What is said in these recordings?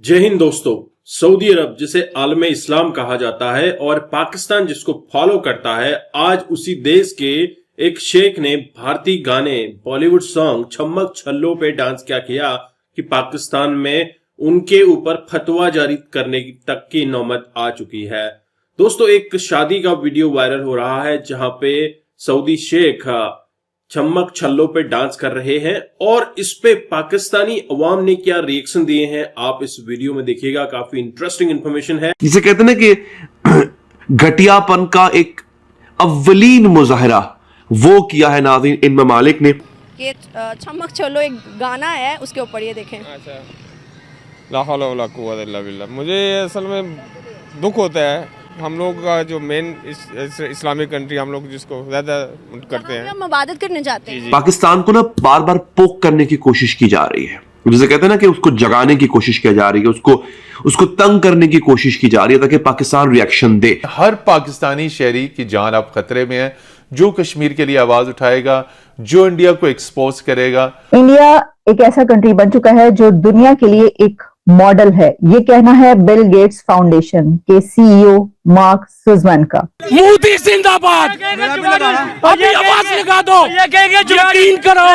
जय हिंद दोस्तों। सऊदी अरब जिसे आलम इस्लाम कहा जाता है और पाकिस्तान जिसको फॉलो करता है, आज उसी देश के एक शेख ने भारतीय गाने बॉलीवुड सॉन्ग छम्मक छल्लो पे डांस क्या किया कि पाकिस्तान में उनके ऊपर फतवा जारी करने तक की नौबत आ चुकी है। दोस्तों, एक शादी का वीडियो वायरल हो रहा है जहां पे सऊदी शेख छम्मक छल्लों पे डांस कर रहे हैं और इस पे पाकिस्तानी अवाम ने क्या रिएक्शन दिए हैं आप इस वीडियो में देखिएगा। काफी इंटरेस्टिंग इंफॉर्मेशन है। जिसे कहते हैं ना कि घटियापन का एक अव्वलीन मुजाहरा वो किया है नाज़रीन इन ममालिक ने। ये छम्मक छल्लो एक गाना है, उसके ऊपर ये देखें। अच्छा, ला हौला वला कुव्वता इल्ला बिल्लाह। मुझे असल में दुख होता है, हम लोग का जो मेन इस्लामिक कंट्री हम लोग जिसको ज्यादा करते हैं, हम इबादत करने जाते हैं। पाकिस्तान को ना बार बार पोक करने की कोशिश की जा रही है, जिसे कहते हैं ना कि उसको जगाने की कोशिश की जा रही है, उसको तंग करने की कोशिश की जा रही है ताकि पाकिस्तान रिएक्शन दे। हर पाकिस्तानी शहरी की जान अब खतरे में है। जो कश्मीर के लिए आवाज उठाएगा, जो इंडिया को एक्सपोज करेगा। इंडिया एक ऐसा कंट्री बन चुका है जो दुनिया के लिए एक मॉडल है, ये कहना है बिल गेट्स फाउंडेशन के सीईओ मार्क सुजमैन का। मोदी जिंदाबाद, अभी आवाज लगा दो, यकीन करो,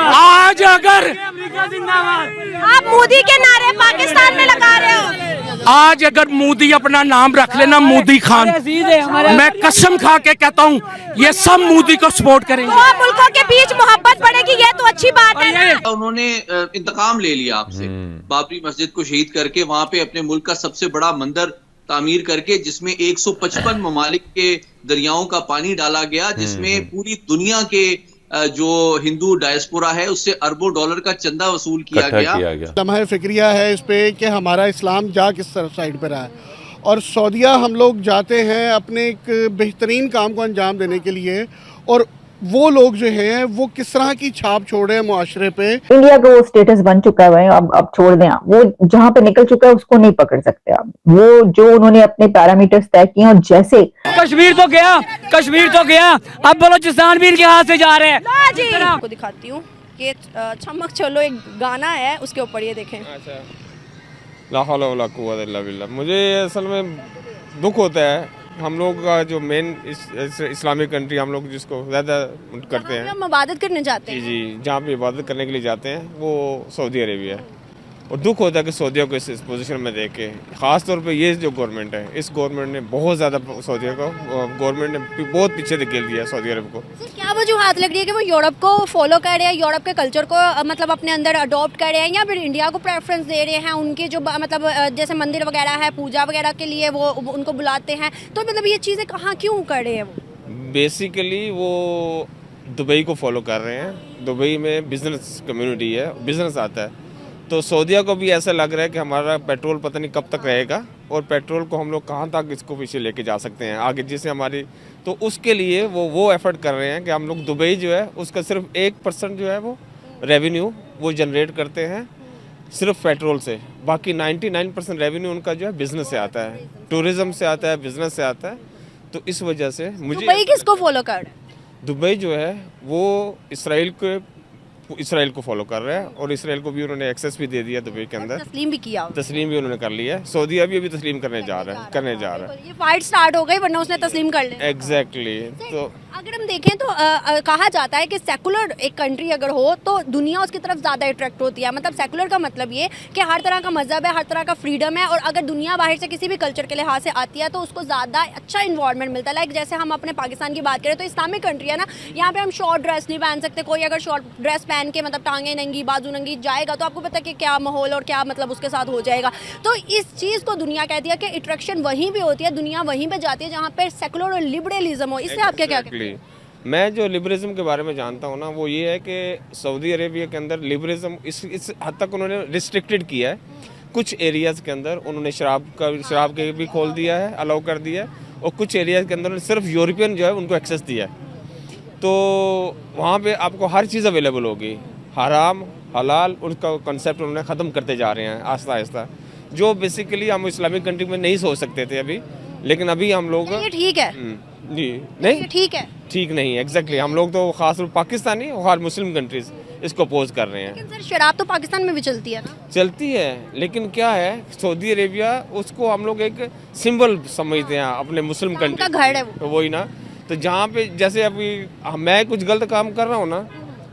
आज अगर आप मोदी के नारे पाकिस्तान में लगा रहे हो, आज अगर मोदी अपना नाम रख लेना मोदी खान, मैं कसम खा के कहता हूँ ये सब मोदी को सपोर्ट करेंगे। दो मुल्कों के बीच मोहब्बत बढ़ेगी, ये तो अच्छी बात है ना। उन्होंने इंतकाम ले लिया आपसे, बाबरी मस्जिद को शहीद करके वहां पे अपने मुल्क का सबसे बड़ा मंदिर तामीर करके, जिसमें 155 ममालिक के दरियाओं का पानी डाला गया, जिसमें पूरी दुनिया के जो हिंदू डायस्पोरा है उससे अरबों डॉलर का चंदा वसूल किया गया। लम्हा फिक्रिया है इस पे कि हमारा इस्लाम जा किस साइड पर रहा है, और सऊदिया हम लोग जाते हैं अपने एक बेहतरीन काम को अंजाम देने के लिए, और वो लोग जो हैं वो किस तरह की छाप छोड़ रहे हैं मुआशरे पे। इंडिया का वो स्टेटस बन चुका है, अब छोड़ दें, वो जहां पे निकल चुका है उसको नहीं पकड़ सकते आप। वो जो उन्होंने अपने पैरामीटर्स तय किए, और जैसे कश्मीर तो गया, अब बलोचिस्तान भी इनके हाथ से जा रहे हैं। जी आपको दिखाती हूँ कि छम्मक छल्लो एक गाना है, उसके ऊपर ये देखें। अच्छा, ला हौला वला कुव्वता इल्ला बिल्लाह। मुझे असल में दुख होता है, हम लोग का जो मेन इस्लामिक कंट्री हम लोग जिसको ज्यादा करते हैं, हम इबादत करने जाते हैं। जी, जहाँ पे इबादत करने के लिए जाते हैं वो सऊदी अरेबिया है। और दुख होता है कि सऊदिया को इस पोजीशन में देख के, ख़ास तौर पे ये जो गवर्नमेंट है, इस गवर्नमेंट ने बहुत ज़्यादा सऊदिया को, गवर्नमेंट ने बहुत पीछे धकेल दिया सऊदी अरब को। क्या वजूहत लग रही है कि वो यूरोप को फॉलो कर रहे हैं, यूरोप के कल्चर को मतलब अपने अंदर अडॉप्ट कर रहे हैं, या फिर इंडिया को प्रेफरेंस दे रहे हैं? उनके जो मतलब जैसे मंदिर वगैरह है, पूजा वगैरह के लिए वो उनको बुलाते हैं, तो मतलब ये चीज़ें कहाँ क्यों कर रहे हैं वो? बेसिकली वो दुबई को फॉलो कर रहे हैं। दुबई में बिजनेस कम्युनिटी है, बिजनेस आता है, तो सऊदिया को भी ऐसा लग रहा है कि हमारा पेट्रोल पता नहीं कब तक रहेगा, और पेट्रोल को हम लोग कहाँ तक इसको पीछे लेके जा सकते हैं आगे, जिससे हमारी, तो उसके लिए वो एफर्ट कर रहे हैं कि हम लोग दुबई जो है उसका सिर्फ 1% जो है वो रेवेन्यू वो जनरेट करते हैं सिर्फ पेट्रोल से, बाकी 99% रेवेन्यू उनका जो है बिजनेस से आता है, टूरिज्म से आता है, बिजनेस से आता है। तो इस वजह से मुझे दुबई किसको फॉलो कर रहे हैं? दुबई जो है वो इसराइल को फॉलो कर रहा है, और इसराइल को भी उन्होंने एक्सेस भी दे दिया दुबई के अंदर, तस्लीम भी किया, तस्लीम भी उन्होंने कर लिया है। सऊदी अभी तस्लीम करने जा रहा है। ये फाइट स्टार्ट हो गई, वरना उसने तस्लीम कर लिया। एग्जैक्टली। तो अगर हम देखें तो कहा जाता है कि सेकुलर एक कंट्री अगर हो तो दुनिया उसकी तरफ ज़्यादा अट्रैक्ट होती है। मतलब सेकुलर का मतलब ये कि हर तरह का मजहब है, हर तरह का फ्रीडम है, और अगर दुनिया बाहर से किसी भी कल्चर के लिहाज से आती है तो उसको ज़्यादा अच्छा इन्वायरमेंट मिलता है। लाइक जैसे हम अपने पाकिस्तान की बात करें तो इस्लामिक कंट्री है ना, यहाँ पे हम शॉर्ट ड्रेस नहीं पहन सकते। कोई अगर शॉर्ट ड्रेस पहन के मतलब टांगे नंगी, बाजू नंगी जाएगा तो आपको पता है कि क्या माहौल और क्या मतलब उसके साथ हो जाएगा। तो इस चीज़ को दुनिया कहती है कि अट्रैक्शन वहीं पर होती है, दुनिया वहीं पर जाती है जहाँ पर सेकुलर और लिबरलिज्म हो। इससे आप क्या कहते हैं? मैं जो लिबरलिज्म के बारे में जानता हूँ ना, वो ये है कि सऊदी अरेबिया के अंदर लिबरलिज्म इस हद तक उन्होंने रिस्ट्रिक्टेड किया है। कुछ एरियाज़ के अंदर उन्होंने शराब के भी खोल दिया है, अलाउ कर दिया है, और कुछ एरियाज़ के अंदर सिर्फ यूरोपियन जो है उनको एक्सेस दिया है। तो वहाँ पे आपको हर चीज़ अवेलेबल होगी, हराम हलाल, उनका कॉन्सेप्ट उन्होंने ख़त्म करते जा रहे हैं आहिस्ता आहिस्ता, जो बेसिकली हम इस्लामिक कंट्री में नहीं सोच सकते थे अभी, लेकिन अभी हम लोग ठीक है जी नहीं ठीक है, ठीक नहीं, एग्जैक्टली हम लोग तो खास पाकिस्तानी और मुस्लिम कंट्रीज इसको अपोज कर रहे हैं। लेकिन सर शराब तो पाकिस्तान में भी चलती है ना। चलती है, लेकिन क्या है, सऊदी अरेबिया उसको हम लोग एक सिंबल समझते हैं अपने मुस्लिम उनका कंट्री, घर है वो। तो वही ना। तो जहाँ पे जैसे अभी मैं कुछ गलत काम कर रहा हूँ ना,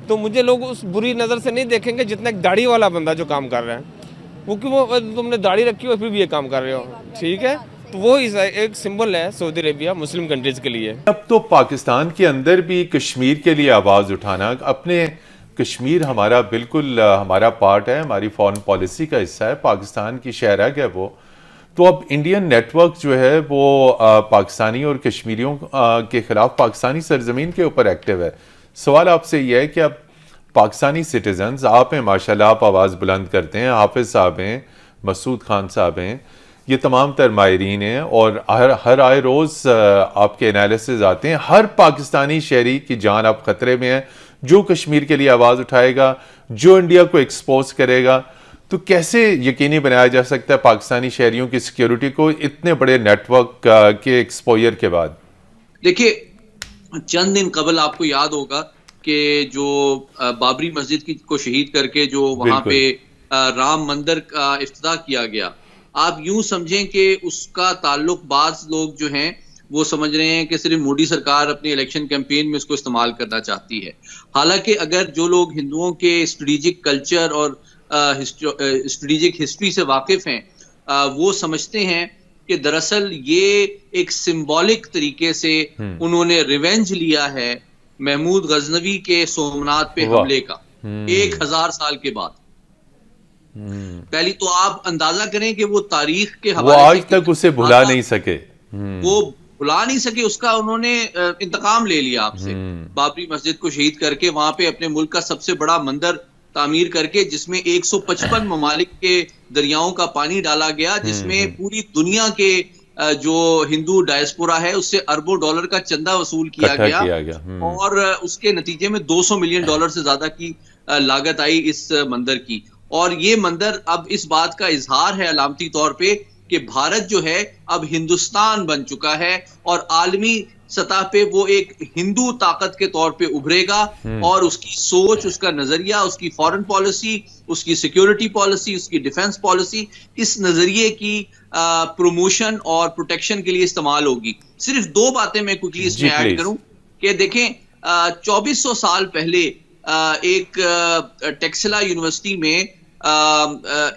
तो मुझे लोग उस बुरी नज़र से नहीं देखेंगे जितना एक दाढ़ी वाला बंदा जो काम कर रहा है, वो क्यों, वो तुमने दाढ़ी रखी हो फिर भी ये काम कर रहे हो, ठीक है। तो वो एक सिंबल है सऊदी अरेबिया मुस्लिम कंट्रीज के लिए। अब तो पाकिस्तान के अंदर भी कश्मीर के लिए आवाज़ उठाना, अपने कश्मीर हमारा बिल्कुल हमारा पार्ट है, हमारी फॉरेन पॉलिसी का हिस्सा है, पाकिस्तान की शहरग है वो। तो अब इंडियन नेटवर्क जो है वो पाकिस्तानी और कश्मीरियों के खिलाफ पाकिस्तानी सरजमीन के ऊपर एक्टिव है। सवाल आपसे यह है कि अब पाकिस्तानी सिटीजन्स, आप हैं माशाल्लाह, आप आवाज़ बुलंद करते हैं, हाफिज़ साहब हैं, मसूद खान साहब हैं, ये तमाम तर माहिरीन हैं और हर आए रोज़ आपके एनालिसिस आते हैं। हर पाकिस्तानी शहरी की जान अब ख़तरे में है, जो कश्मीर के लिए आवाज़ उठाएगा, जो इंडिया को एक्सपोज करेगा। तो कैसे यकीनी बनाया जा सकता है पाकिस्तानी शहरियों की सिक्योरिटी को इतने बड़े नेटवर्क के एक्सपोजर के बाद? देखिए, चंद दिन कबल आपको याद होगा कि जो बाबरी मस्जिद को शहीद करके जो वहां पे राम मंदिर का इफ्तिताह किया गया, आप यूं समझें कि उसका ताल्लुक बाज लोग जो हैं वो समझ रहे हैं कि सिर्फ मोदी सरकार अपने इलेक्शन कैंपेन में उसको इस्तेमाल करना चाहती है। हालांकि अगर जो लोग हिंदुओं के स्ट्रेटेजिक कल्चर और स्ट्रेटेजिक हिस्ट्री से वाकिफ हैं, वो समझते हैं कि दरअसल ये एक सिंबॉलिक तरीके से उन्होंने रिवेंज लिया है महमूद गजनवी के सोमनाथ पे हमले का 1000 साल के बाद। पहली तो आप अंदाजा करें कि वो तारीख के हवाले वो आज तक उसे भुला नहीं सके, वो भुला नहीं सके, उसका उन्होंने इंतकाम ले लिया आपसे। बाबरी मस्जिद को शहीद करके वहां पे अपने मुल्क का सबसे बड़ा मंदिर तामीर करके, जिसमें 155 ममालिक के दरियाओं का पानी डाला गया, जिसमें पूरी दुनिया के जो हिंदू डायस्पोरा है उससे अरबों डॉलर का चंदा वसूल किया गया। और उसके नतीजे में $200 मिलियन से ज्यादा की लागत आई इस मंदिर की। और ये मंदिर अब इस बात का इजहार है अलामती तौर पे कि भारत जो है अब हिंदुस्तान बन चुका है और आलमी सतह पे वो एक हिंदू ताकत के तौर पे उभरेगा और उसकी सोच, उसका नजरिया, उसकी फॉरेन पॉलिसी, उसकी सिक्योरिटी पॉलिसी, उसकी डिफेंस पॉलिसी इस नजरिए की प्रमोशन और प्रोटेक्शन के लिए इस्तेमाल होगी। सिर्फ 2 बातें मैं क्विकली इसमें ऐड करूं कि देखें, 2400 साल पहले एक टेक्सला यूनिवर्सिटी में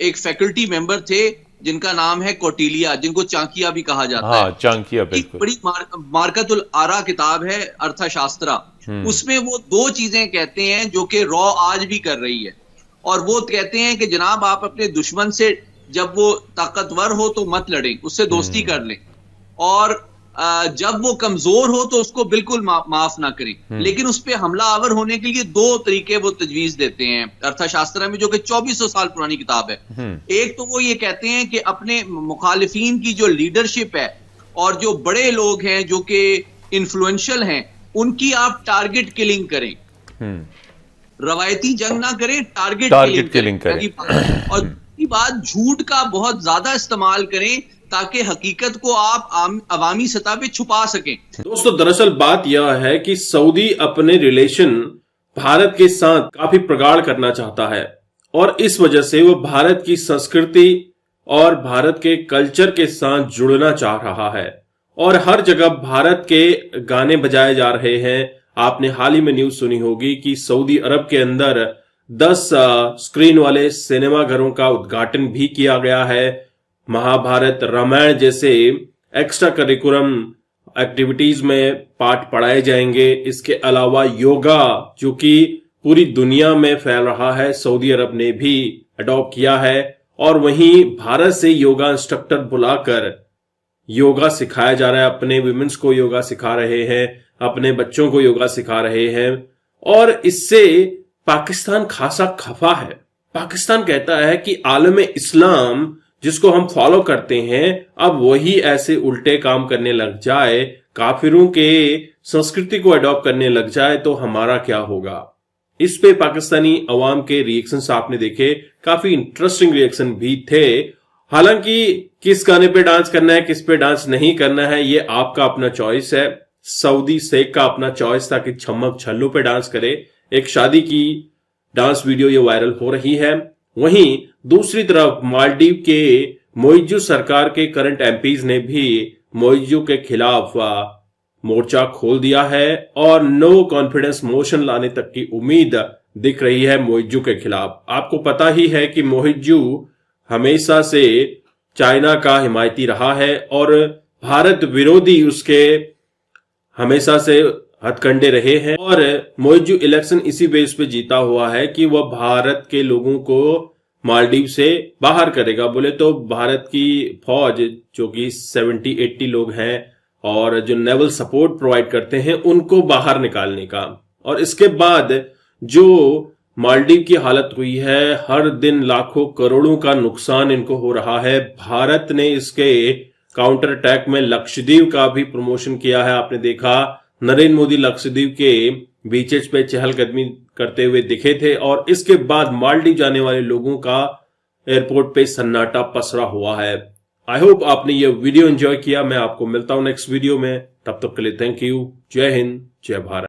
एक फैकल्टी मेंबर थे जिनका नाम है कौटिल्या, जिनको चांकिया भी कहा जाता है। चांकिया एक बड़ी मार्कतुल आरा किताब है अर्थशास्त्रा, उसमें वो 2 चीजें कहते हैं जो कि रॉ आज भी कर रही है। और वो कहते हैं कि जनाब आप अपने दुश्मन से जब वो ताकतवर हो तो मत लड़ें, उससे दोस्ती कर लें, और जब वो कमजोर हो तो उसको बिल्कुल माफ ना करें। लेकिन उस पर हमला आवर होने के लिए 2 तरीके वो तजवीज देते हैं अर्थशास्त्र में, जो कि 2400 साल पुरानी किताब है। एक तो वो ये कहते हैं कि अपने मुखालिफिन की जो लीडरशिप है और जो बड़े लोग हैं जो कि इन्फ्लुएंशियल हैं, उनकी आप टारगेट किलिंग करें, रवायती जंग ना करें, टारगेट किलिंग करें। और दूसरी बात, झूठ का बहुत ज्यादा इस्तेमाल करें ताकि हकीकत को आप अवामी सतह पे छुपा सकें। दोस्तों, दरअसल बात यह है कि सऊदी अपने रिलेशन भारत के साथ काफी प्रगाढ़ करना चाहता है और इस वजह से वो भारत की संस्कृति और भारत के कल्चर के साथ जुड़ना चाह रहा है और हर जगह भारत के गाने बजाए जा रहे हैं। आपने हाल ही में न्यूज सुनी होगी कि सऊदी अरब के अंदर 10 स्क्रीन वाले सिनेमा घरों का उद्घाटन भी किया गया है। महाभारत, रामायण जैसे एक्स्ट्रा करिकुलम एक्टिविटीज में पाठ पढ़ाए जाएंगे। इसके अलावा योगा, जो कि पूरी दुनिया में फैल रहा है, सऊदी अरब ने भी अडॉप्ट किया है और वहीं भारत से योगा इंस्ट्रक्टर बुलाकर योगा सिखाया जा रहा है। अपने विमेंस को योगा सिखा रहे हैं, अपने बच्चों को योगा सिखा रहे हैं और इससे पाकिस्तान खासा खफा है। पाकिस्तान कहता है कि आलम इस्लाम जिसको हम फॉलो करते हैं, अब वही ऐसे उल्टे काम करने लग जाए, काफिरों के संस्कृति को अडॉप्ट करने लग जाए तो हमारा क्या होगा। इस पे पाकिस्तानी अवाम के रिएक्शंस आपने देखे, काफी इंटरेस्टिंग रिएक्शन भी थे। हालांकि किस गाने पे डांस करना है, किस पे डांस नहीं करना है, ये आपका अपना चॉइस है। सऊदी शेख का अपना चॉइस था कि छमक छल्लू पे डांस करे। एक शादी की डांस वीडियो ये वायरल हो रही है। वहीं दूसरी तरफ मालदीव के मोइजू सरकार के करंट एमपीज ने भी मोइजू के खिलाफ मोर्चा खोल दिया है और नो कॉन्फिडेंस मोशन लाने तक की उम्मीद दिख रही है मोइजू के खिलाफ। आपको पता ही है कि मोइजू हमेशा से चाइना का हिमायती रहा है और भारत विरोधी उसके हमेशा से हथकंडे रहे हैं और मोइजू इलेक्शन इसी बेस पे जीता हुआ है कि वह भारत के लोगों को मालदीव से बाहर करेगा। बोले तो भारत की फौज जो कि 70-80 लोग हैं और जो नेवल सपोर्ट प्रोवाइड करते हैं उनको बाहर निकालने का। और इसके बाद जो मालदीव की हालत हुई है, हर दिन लाखों करोड़ों का नुकसान इनको हो रहा है। भारत ने इसके काउंटर अटैक में लक्षद्वीप का भी प्रमोशन किया है। आपने देखा नरेंद्र मोदी लक्षद्वीप के बीचेस पे चहलकदमी करते हुए दिखे थे और इसके बाद मालदीव जाने वाले लोगों का एयरपोर्ट पे सन्नाटा पसरा हुआ है। आई होप आपने ये वीडियो एंजॉय किया। मैं आपको मिलता हूं नेक्स्ट वीडियो में, तब तक के लिए थैंक यू। जय हिंद, जय भारत।